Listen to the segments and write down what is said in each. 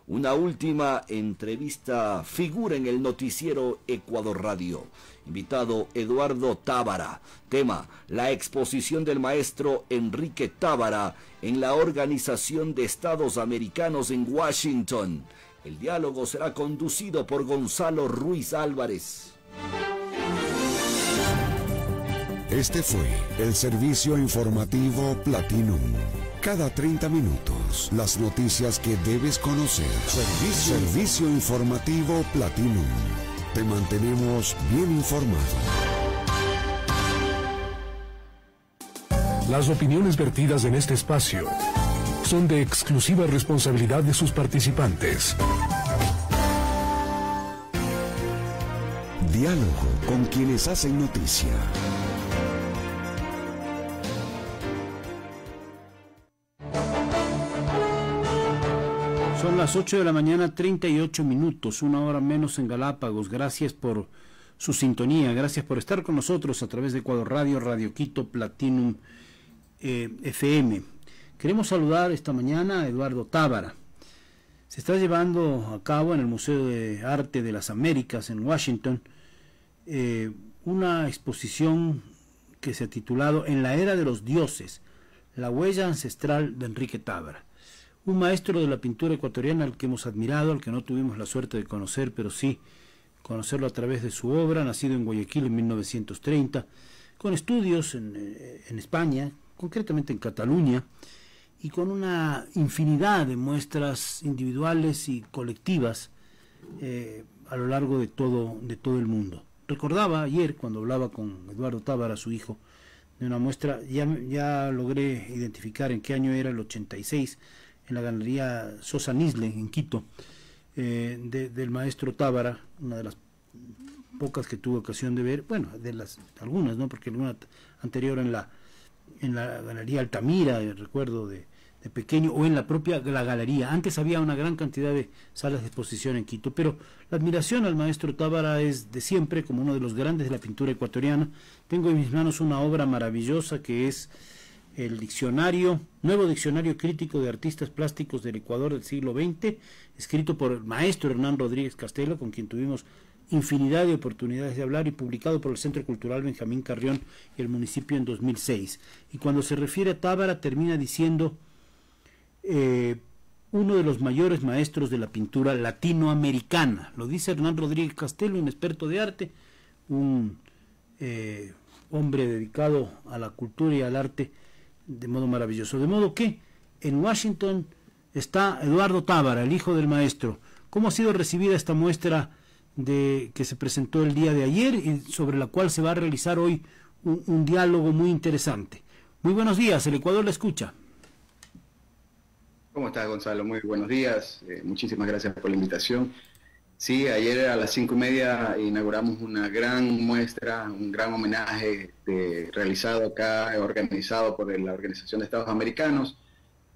Una última entrevista figura en el noticiero Ecuador Radio. Invitado Eduardo Tábara. Tema: la exposición del maestro Enrique Tábara en la Organización de Estados Americanos en Washington. El diálogo será conducido por Gonzalo Ruiz Álvarez. Este fue el servicio informativo Platinum. Cada 30 minutos, las noticias que debes conocer. Servicio informativo Platinum. Te mantenemos bien informado. Las opiniones vertidas en este espacio son de exclusiva responsabilidad de sus participantes. Diálogo con quienes hacen noticia. Son las 8 de la mañana, 38 minutos, una hora menos en Galápagos. Gracias por su sintonía, gracias por estar con nosotros a través de Ecuador Radio, Radio Quito, Platinum FM. Queremos saludar esta mañana a Eduardo Tábara. Se está llevando a cabo en el Museo de Arte de las Américas en Washington una exposición que se ha titulado En la Era de los Dioses, la huella ancestral de Enrique Tábara. Un maestro de la pintura ecuatoriana al que hemos admirado, al que no tuvimos la suerte de conocer, pero sí conocerlo a través de su obra, nacido en Guayaquil en 1930, con estudios en España, concretamente en Cataluña, y con una infinidad de muestras individuales y colectivas a lo largo de todo el mundo. Recordaba ayer, cuando hablaba con Eduardo Tábara, su hijo, de una muestra, ya logré identificar en qué año era, el 86, en la Galería Sosa Nisle, en Quito, del maestro Tábara, una de las pocas que tuve ocasión de ver, bueno, algunas, ¿no? Porque alguna anterior en la Galería Altamira, recuerdo de pequeño, o en la propia Galería. Antes había una gran cantidad de salas de exposición en Quito, pero la admiración al maestro Tábara es de siempre, como uno de los grandes de la pintura ecuatoriana. Tengo en mis manos una obra maravillosa que es el nuevo diccionario crítico de artistas plásticos del Ecuador del siglo XX, escrito por el maestro Hernán Rodríguez Castelo, con quien tuvimos infinidad de oportunidades de hablar, y publicado por el Centro Cultural Benjamín Carrión y el municipio en 2006. Y cuando se refiere a Tábara termina diciendo uno de los mayores maestros de la pintura latinoamericana. Lo dice Hernán Rodríguez Castelo, un experto de arte, un hombre dedicado a la cultura y al arte de modo maravilloso. De modo que en Washington está Eduardo Tábara, el hijo del maestro. ¿Cómo ha sido recibida esta muestra que se presentó el día de ayer y sobre la cual se va a realizar hoy un diálogo muy interesante? Muy buenos días, el Ecuador la escucha. ¿Cómo estás, Gonzalo? Muy buenos días, muchísimas gracias por la invitación. Sí, ayer a las 5:30 inauguramos una gran muestra, un gran homenaje realizado acá, organizado por la Organización de Estados Americanos,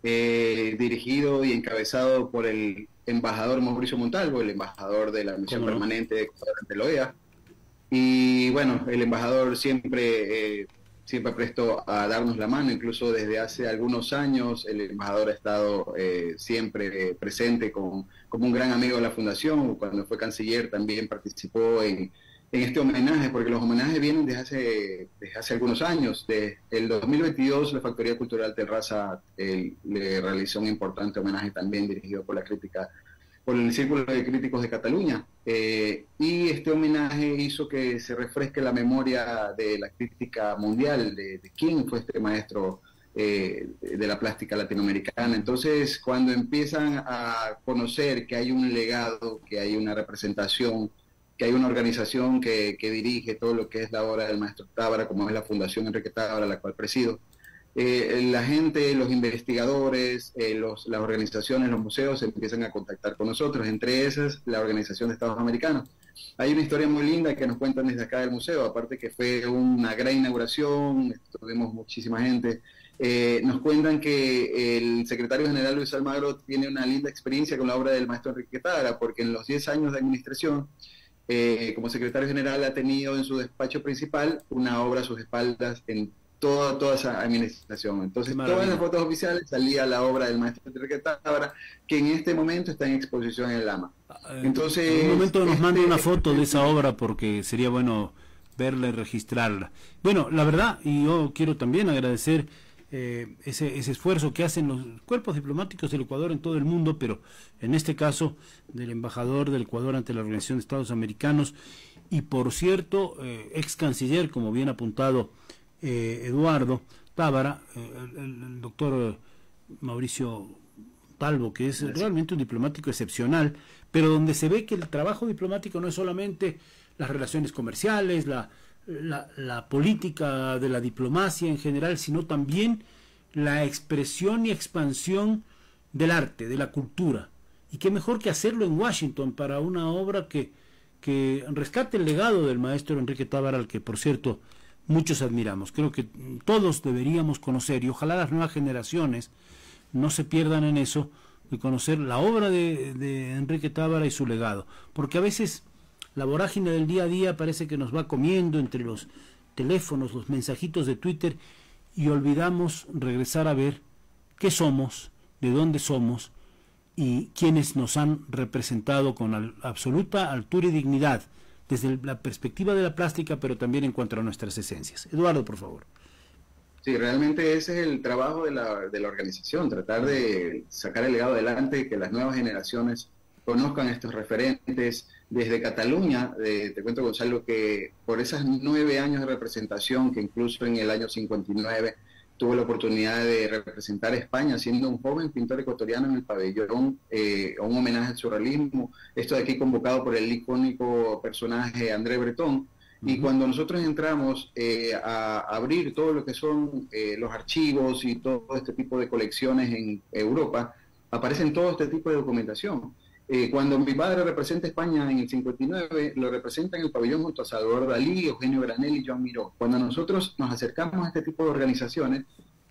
dirigido y encabezado por el embajador Mauricio Montalvo, el embajador de la misión permanente de Ecuador ante la OEA. Y bueno, el embajador siempre presto a darnos la mano. Incluso desde hace algunos años el embajador ha estado siempre presente como un gran amigo de la Fundación. Cuando fue canciller también participó en este homenaje, porque los homenajes vienen desde hace algunos años. Desde el 2022 la Factoría Cultural Terraza le realizó un importante homenaje también dirigido por el Círculo de Críticos de Cataluña, y este homenaje hizo que se refresque la memoria de la crítica mundial de quién fue este maestro de la plástica latinoamericana. Entonces, cuando empiezan a conocer que hay un legado, que hay una representación, que hay una organización que dirige todo lo que es la obra del maestro Tábara, como es la Fundación Enrique Tábara, la cual presido, la gente, los investigadores, las organizaciones, los museos se empiezan a contactar con nosotros, entre esas la Organización de Estados Americanos. Hay una historia muy linda que nos cuentan desde acá del museo, aparte que fue una gran inauguración, tuvimos muchísima gente. Nos cuentan que el secretario general Luis Almagro tiene una linda experiencia con la obra del maestro Enrique Tábara, porque en los 10 años de administración, como secretario general, ha tenido en su despacho principal una obra a sus espaldas en toda esa administración. Entonces, todas las fotos oficiales salía la obra del maestro Enrique Tábara, que en este momento está en exposición en el AMA. Entonces, en un momento nos manda una foto de esa obra porque sería bueno verla y registrarla. Bueno, la verdad, y yo quiero también agradecer ese esfuerzo que hacen los cuerpos diplomáticos del Ecuador en todo el mundo, pero en este caso del embajador del Ecuador ante la Organización de Estados Americanos, y por cierto, ex canciller, como bien apuntado Eduardo Tábara, el doctor Mauricio Talvo, que es realmente un diplomático excepcional, pero donde se ve que el trabajo diplomático no es solamente las relaciones comerciales, la política de la diplomacia en general, sino también la expresión y expansión del arte, de la cultura. Y qué mejor que hacerlo en Washington para una obra que rescate el legado del maestro Enrique Tábara, al que por cierto muchos admiramos. Creo que todos deberíamos conocer, y ojalá las nuevas generaciones no se pierdan en eso, de conocer la obra de Enrique Tábara y su legado, porque a veces la vorágine del día a día parece que nos va comiendo entre los teléfonos, los mensajitos de Twitter, y olvidamos regresar a ver qué somos, de dónde somos, y quienes nos han representado con absoluta altura y dignidad, desde la perspectiva de la plástica, pero también en cuanto a nuestras esencias. Eduardo, por favor. Sí, realmente ese es el trabajo de la organización, tratar de sacar el legado adelante, que las nuevas generaciones conozcan estos referentes. Desde Cataluña, te cuento, Gonzalo, que por esas 9 años de representación, que incluso en el año 59 tuve la oportunidad de representar a España siendo un joven pintor ecuatoriano en el pabellón, un homenaje al surrealismo, esto de aquí convocado por el icónico personaje André Breton. Y cuando nosotros entramos a abrir todo lo que son los archivos y todo este tipo de colecciones en Europa, aparecen todo este tipo de documentación. Cuando mi padre representa a España en el 59, lo representa en el pabellón junto a Salvador Dalí, Eugenio Granel y Joan Miró. Cuando nosotros nos acercamos a este tipo de organizaciones,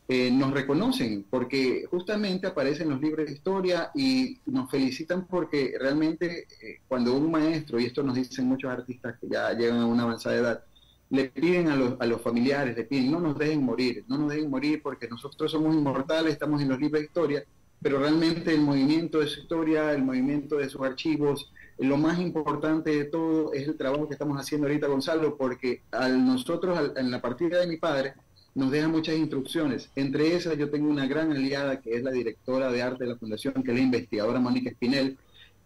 nos reconocen porque justamente aparecen los libros de historia y nos felicitan porque realmente cuando un maestro, y esto nos dicen muchos artistas que ya llegan a una avanzada edad, le piden a los familiares, le piden no nos dejen morir porque nosotros somos inmortales, estamos en los libros de historia, pero realmente el movimiento de su historia, el movimiento de sus archivos, lo más importante de todo es el trabajo que estamos haciendo ahorita, Gonzalo, porque en la partida de mi padre, nos deja muchas instrucciones. Entre esas yo tengo una gran aliada que es la directora de arte de la Fundación, que es la investigadora Mónica Espinel.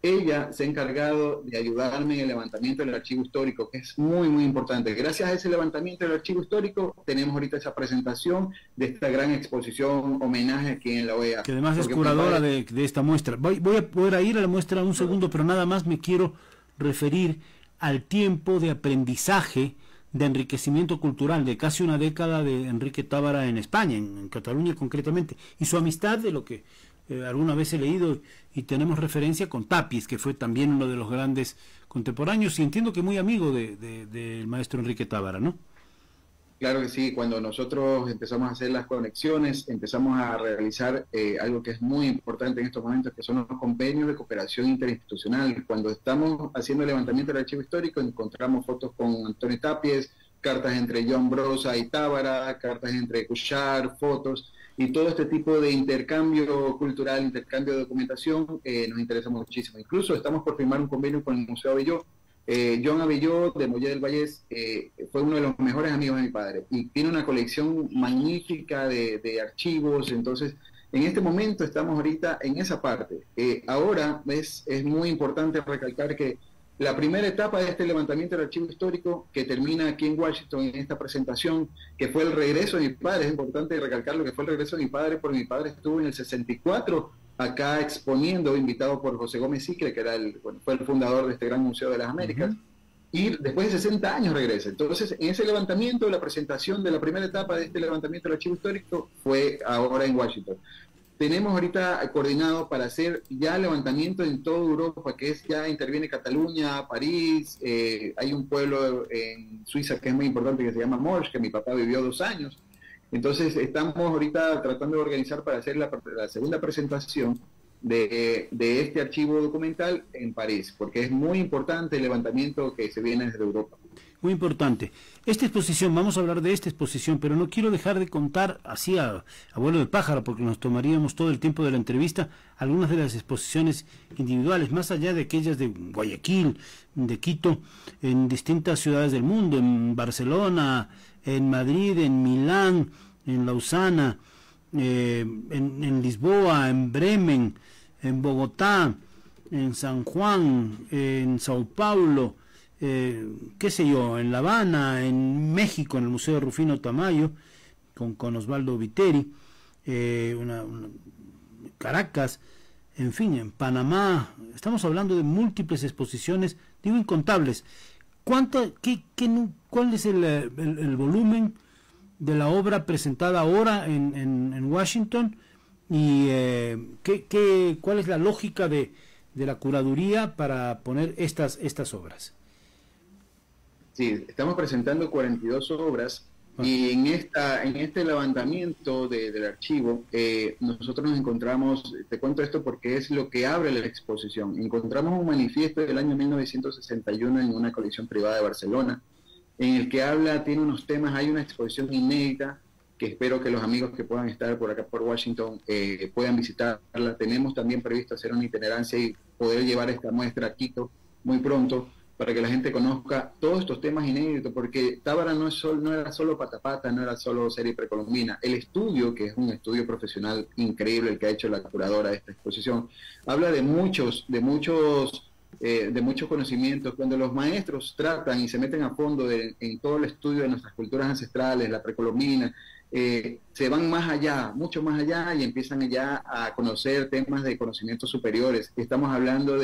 Ella se ha encargado de ayudarme en el levantamiento del archivo histórico, que es muy, muy importante. Gracias a ese levantamiento del archivo histórico, tenemos ahorita esa presentación de esta gran exposición, homenaje aquí en la OEA. Que además es curadora de esta muestra. Voy a poder ir a la muestra un segundo, pero nada más me quiero referir al tiempo de aprendizaje, de enriquecimiento cultural, de casi una década de Enrique Tábara en España, en Cataluña concretamente, y su amistad, de lo que alguna vez he leído y tenemos referencia con Tapies, que fue también uno de los grandes contemporáneos, y entiendo que muy amigo del maestro Enrique Tábara, ¿no? Claro que sí, cuando nosotros empezamos a hacer las conexiones, empezamos a realizar algo que es muy importante en estos momentos, que son los convenios de cooperación interinstitucional. Cuando estamos haciendo el levantamiento del archivo histórico, encontramos fotos con Antonio Tapies, cartas entre John Brosa y Tábara, cartas entre Cuchar, fotos, y todo este tipo de intercambio cultural, intercambio de documentación, nos interesa muchísimo. Incluso estamos por firmar un convenio con el Museo Abelló. John Abelló, de Mollé del Vallés, fue uno de los mejores amigos de mi padre, y tiene una colección magnífica de archivos. Entonces, en este momento estamos ahorita en esa parte. Ahora es muy importante recalcar que la primera etapa de este levantamiento del archivo histórico, que termina aquí en Washington en esta presentación, que fue el regreso de mi padre, es importante recalcar lo que fue el regreso de mi padre, porque mi padre estuvo en el 64 acá exponiendo, invitado por José Gómez Sicle, que fue el fundador de este gran Museo de las Américas, y después de 60 años regresa. Entonces, en ese levantamiento, la presentación de la primera etapa de este levantamiento del archivo histórico fue ahora en Washington. Tenemos ahorita coordinado para hacer ya levantamiento en toda Europa, que ya interviene Cataluña, París, hay un pueblo en Suiza que es muy importante que se llama Morges, que mi papá vivió 2 años. Entonces estamos ahorita tratando de organizar para hacer la segunda presentación de este archivo documental en París, porque es muy importante el levantamiento que se viene desde Europa. muy importante. Esta exposición, vamos a hablar de esta exposición, pero no quiero dejar de contar así a vuelo de pájaro, porque nos tomaríamos todo el tiempo de la entrevista, algunas de las exposiciones individuales, más allá de aquellas de Guayaquil, de Quito, en distintas ciudades del mundo, en Barcelona, en Madrid, en Milán, en Lausana, en Lisboa, en Bremen, en Bogotá, en San Juan, en Sao Paulo, qué sé yo, en La Habana, en México, en el Museo Rufino Tamayo, con Osvaldo Viteri, Caracas, en fin, en Panamá. Estamos hablando de múltiples exposiciones, digo incontables. ¿Cuál es el volumen de la obra presentada ahora en Washington? ¿Y cuál es la lógica de la curaduría para poner estas obras? Sí, estamos presentando 42 obras y en este levantamiento del archivo nosotros nos encontramos, te cuento esto porque es lo que abre la exposición, encontramos un manifiesto del año 1961 en una colección privada de Barcelona, en el que tiene unos temas, hay una exposición inédita que espero que los amigos que puedan estar por acá por Washington puedan visitarla. Tenemos también previsto hacer una itinerancia y poder llevar esta muestra a Quito muy pronto para que la gente conozca todos estos temas inéditos, porque Tábara no era solo Patapata, no era solo serie precolombina. El estudio, que es un estudio profesional increíble, el que ha hecho la curadora de esta exposición, habla de muchos conocimientos. Cuando los maestros tratan y se meten a fondo en todo el estudio de nuestras culturas ancestrales, la precolombina, se van más allá, mucho más allá, y empiezan ya a conocer temas de conocimientos superiores. Estamos hablando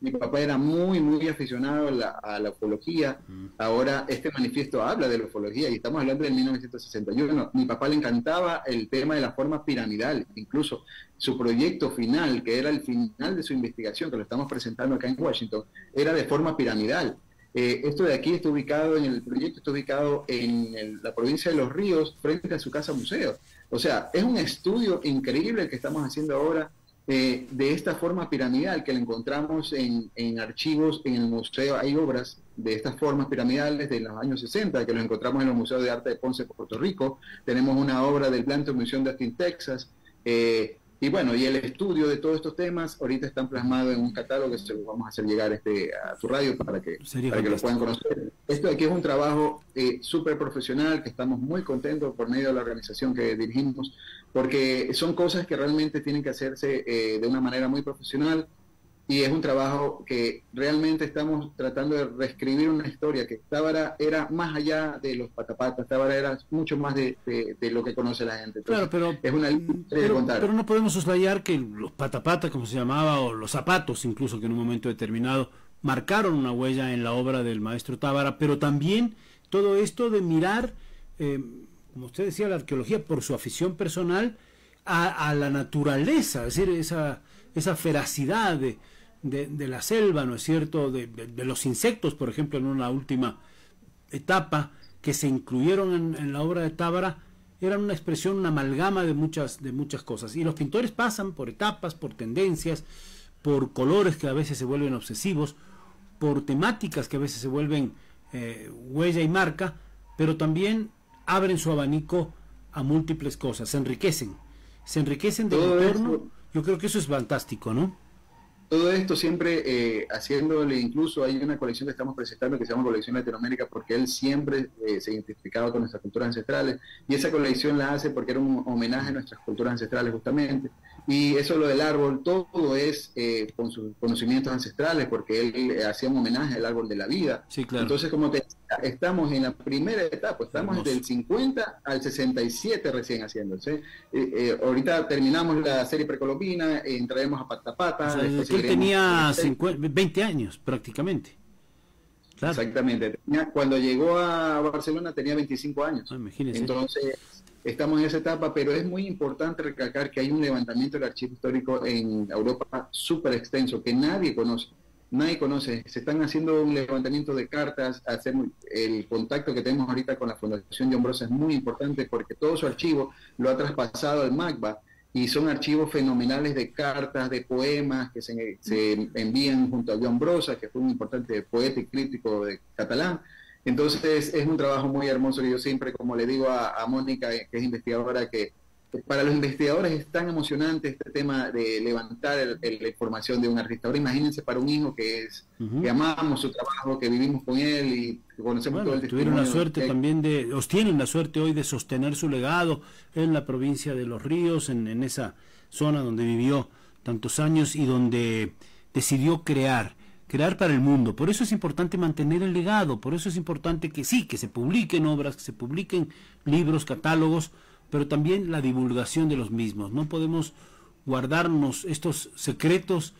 mi papá era muy aficionado a la ufología. Ahora este manifiesto habla de la ufología y estamos hablando del 1961. Mi papá le encantaba el tema de la forma piramidal, incluso su proyecto final, que era el final de su investigación, que lo estamos presentando acá en Washington, era de forma piramidal. Esto de aquí el proyecto está ubicado en la provincia de Los Ríos, frente a su casa museo. O sea, es un estudio increíble que estamos haciendo ahora de esta forma piramidal, que la encontramos en archivos en el museo. Hay obras de estas formas piramidales de los años 60, que los encontramos en el Museo de Arte de Ponce, Puerto Rico. Tenemos una obra del Planter Museum de Austin, Texas. Y bueno, y el estudio de todos estos temas ahorita están plasmados en un catálogo que se lo vamos a hacer llegar a tu radio para que lo puedan conocer. Esto de aquí es un trabajo súper profesional, que estamos muy contentos por medio de la organización que dirigimos, porque son cosas que realmente tienen que hacerse de una manera muy profesional, y es un trabajo que realmente estamos tratando de reescribir una historia, que Tábara era más allá de los patapatas, Tábara era mucho más de lo que conoce la gente. Entonces, claro, es una historia de contar. Pero no podemos soslayar que los patapatas, como se llamaba, o los zapatos incluso, que en un momento determinado marcaron una huella en la obra del maestro Tábara, pero también todo esto de mirar, como usted decía, la arqueología por su afición personal a la naturaleza, es decir, esa feracidad de la selva, ¿no es cierto?, de los insectos, por ejemplo, en una última etapa que se incluyeron en la obra de Tábara, eran una expresión, una amalgama de muchas cosas. Y los pintores pasan por etapas, por tendencias, por colores que a veces se vuelven obsesivos, por temáticas que a veces se vuelven huella y marca, pero también abren su abanico a múltiples cosas, se enriquecen del entorno. Yo creo que eso es fantástico, ¿no? Todo esto siempre haciéndole, incluso hay una colección que estamos presentando que se llama Colección Latinoamérica, porque él siempre se identificaba con nuestras culturas ancestrales, y esa colección la hace porque era un homenaje a nuestras culturas ancestrales justamente. Y eso, lo del árbol, todo es con sus conocimientos ancestrales, porque él hacía un homenaje al árbol de la vida. Sí, claro. Entonces, como te decía, estamos en la primera etapa, estamos del 50 al 67 recién haciéndose. Ahorita terminamos la serie precolombina, entraremos a Patapata. O sea, él tenía 20 años prácticamente. Claro. Exactamente. Cuando llegó a Barcelona tenía 25 años. Imagínese. Entonces, estamos en esa etapa, pero es muy importante recalcar que hay un levantamiento del archivo histórico en Europa súper extenso, que nadie conoce. Se están haciendo un levantamiento de cartas. El contacto que tenemos ahorita con la Fundación John Brosa es muy importante, porque todo su archivo lo ha traspasado al MACBA, y son archivos fenomenales de cartas, de poemas que se envían junto a John Brosa, que fue un importante poeta y crítico catalán. Entonces es un trabajo muy hermoso que yo siempre, como le digo a Mónica, que es investigadora, que para los investigadores es tan emocionante este tema de levantar la información de un artista. Ahora imagínense para un hijo que que amamos su trabajo, que vivimos con él y que conocemos todo el testimonio. Tuvieron la suerte también tienen la suerte hoy de sostener su legado en la provincia de Los Ríos, en esa zona donde vivió tantos años y donde decidió crear para el mundo. Por eso es importante mantener el legado, por eso es importante que se publiquen obras, que se publiquen libros, catálogos, pero también la divulgación de los mismos. No podemos guardarnos estos secretos,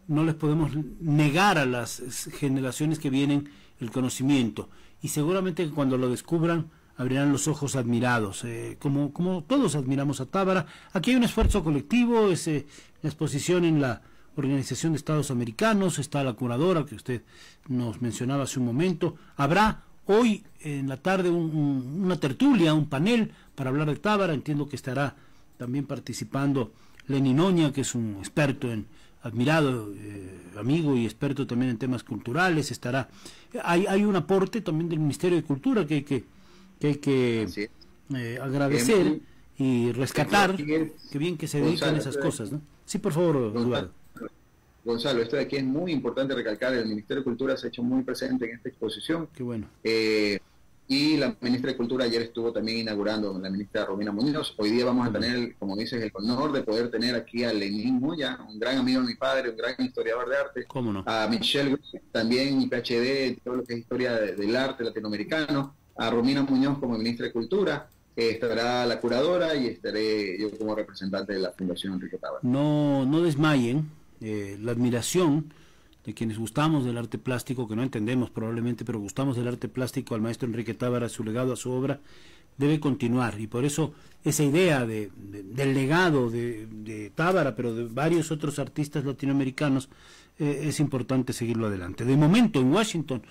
no les podemos negar a las generaciones que vienen el conocimiento, y seguramente que cuando lo descubran abrirán los ojos admirados, como todos admiramos a Tábara. Aquí hay un esfuerzo colectivo, es la exposición en la Organización de Estados Americanos, está la curadora que usted nos mencionaba hace un momento. Habrá hoy en la tarde una tertulia, un panel para hablar de Tábara. Entiendo que estará también participando Lenín Oña, que es un experto admirado amigo y experto también en temas culturales. Hay un aporte también del Ministerio de Cultura que hay que agradecer y rescatar. Qué bien que se dedican a esas cosas, ¿no? Sí, por favor, Eduardo. Gonzalo, esto de aquí es muy importante recalcar. El Ministerio de Cultura se ha hecho muy presente en esta exposición. Qué bueno. Y la ministra de Cultura ayer estuvo también inaugurando, la ministra Romina Muñoz. Hoy día vamos a tener, como dices, el honor de poder tener aquí a Lenín Moya, un gran amigo de mi padre, un gran historiador de arte. ¿Cómo no? A Michelle, también PhD, todo lo que es historia del arte latinoamericano. A Romina Muñoz como ministra de Cultura. Estará la curadora y estaré yo como representante de la Fundación Enrique Tábara. No desmayen la admiración de quienes gustamos del arte plástico, que no entendemos probablemente, pero gustamos del arte plástico, al maestro Enrique Tábara, a su legado, a su obra, debe continuar. Y por eso esa idea del legado de Tábara, pero de varios otros artistas latinoamericanos, es importante seguirlo adelante. De momento, en Washington,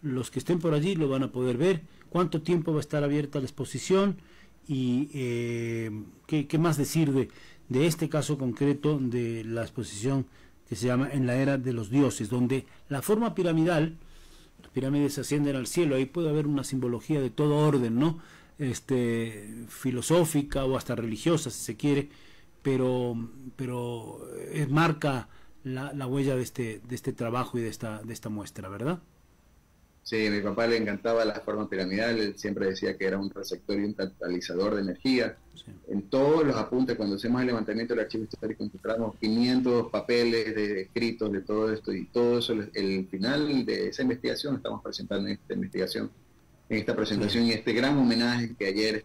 los que estén por allí lo van a poder ver. ¿Cuánto tiempo va a estar abierta la exposición? Y ¿qué más decir de este caso concreto de la exposición que se llama En la Era de los Dioses, donde la forma piramidal, las pirámides ascienden al cielo, ahí puede haber una simbología de todo orden, ¿no? Filosófica o hasta religiosa, si se quiere, pero marca la huella de este trabajo y de esta muestra, ¿verdad? Sí, a mi papá le encantaba la forma piramidal, él siempre decía que era un receptor y un catalizador de energía. Sí. En todos los apuntes, cuando hacemos el levantamiento del archivo histórico, encontramos 500 papeles de escritos de todo esto, y todo eso, el final de esa investigación, estamos presentando en esta presentación, y este gran homenaje que ayer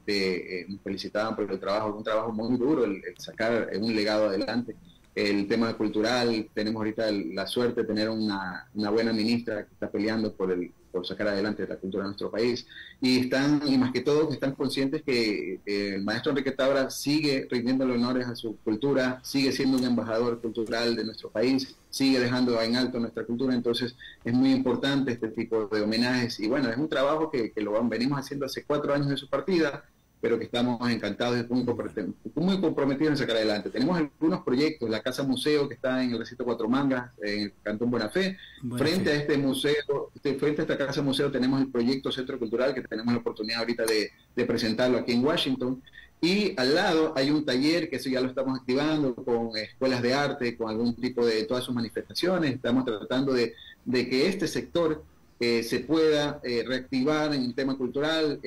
nos felicitaban por el trabajo, un trabajo muy duro, el sacar un legado adelante. El tema cultural, tenemos ahorita la suerte de tener una buena ministra que está peleando por sacar adelante la cultura de nuestro país, y más que todo que están conscientes que el maestro Enrique Tábara sigue rindiendo honores a su cultura, sigue siendo un embajador cultural de nuestro país, sigue dejando en alto nuestra cultura. Entonces es muy importante este tipo de homenajes, y bueno, es un trabajo que lo venimos haciendo hace 4 años de su partida, pero que estamos encantados y muy comprometidos en sacar adelante. Tenemos algunos proyectos, la Casa Museo, que está en el recinto Cuatro Mangas, en el Cantón Buena Fe. Frente a este museo, frente a esta Casa Museo, tenemos el proyecto Centro Cultural, que tenemos la oportunidad ahorita de presentarlo aquí en Washington. Y al lado hay un taller, que eso ya lo estamos activando, con escuelas de arte, con algún tipo de todas sus manifestaciones. Estamos tratando de que este sector se pueda reactivar en el tema cultural.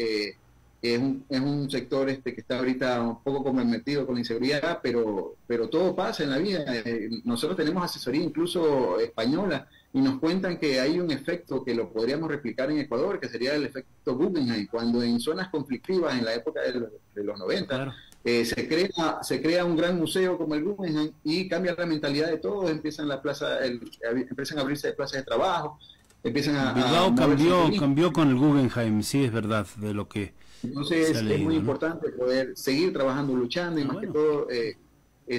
Es un sector que está ahorita un poco comprometido con la inseguridad, pero todo pasa en la vida. Nosotros tenemos asesoría incluso española, y nos cuentan que hay un efecto que lo podríamos replicar en Ecuador, que sería el efecto Guggenheim, cuando en zonas conflictivas en la época de los 90, claro, se crea un gran museo como el Guggenheim, y cambia la mentalidad de todos. Empiezan a abrirse plazas de trabajo, Bilbao cambió con el Guggenheim, sí, es verdad, de lo que... Entonces es muy importante poder seguir trabajando, luchando, y más que todo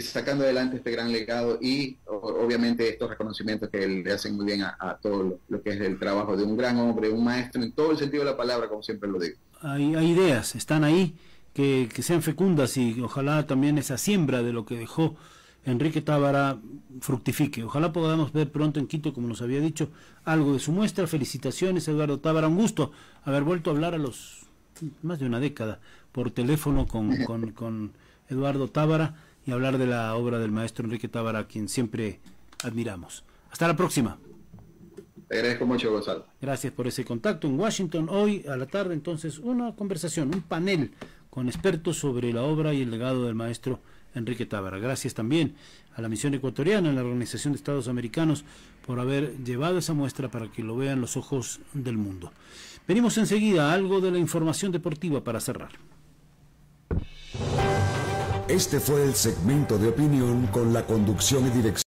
sacando adelante este gran legado, y obviamente estos reconocimientos que le hacen muy bien a todo lo que es el trabajo de un gran hombre, un maestro en todo el sentido de la palabra, como siempre lo digo. Hay ideas, están ahí, que sean fecundas, y ojalá también esa siembra de lo que dejó Enrique Tábara fructifique. Ojalá podamos ver pronto en Quito, como nos había dicho, algo de su muestra. Felicitaciones, Eduardo Tábara. Un gusto haber vuelto a hablar a los más de una década por teléfono con Eduardo Tábara y hablar de la obra del maestro Enrique Tábara, a quien siempre admiramos. Hasta la próxima. Te agradezco mucho, Gonzalo. Gracias por ese contacto. En Washington, hoy a la tarde, entonces, una conversación, un panel con expertos sobre la obra y el legado del maestro Enrique Tábara. Gracias también a la Misión Ecuatoriana, a la Organización de Estados Americanos, por haber llevado esa muestra para que lo vean los ojos del mundo. Venimos enseguida a algo de la información deportiva para cerrar. Este fue el segmento de opinión con la conducción y dirección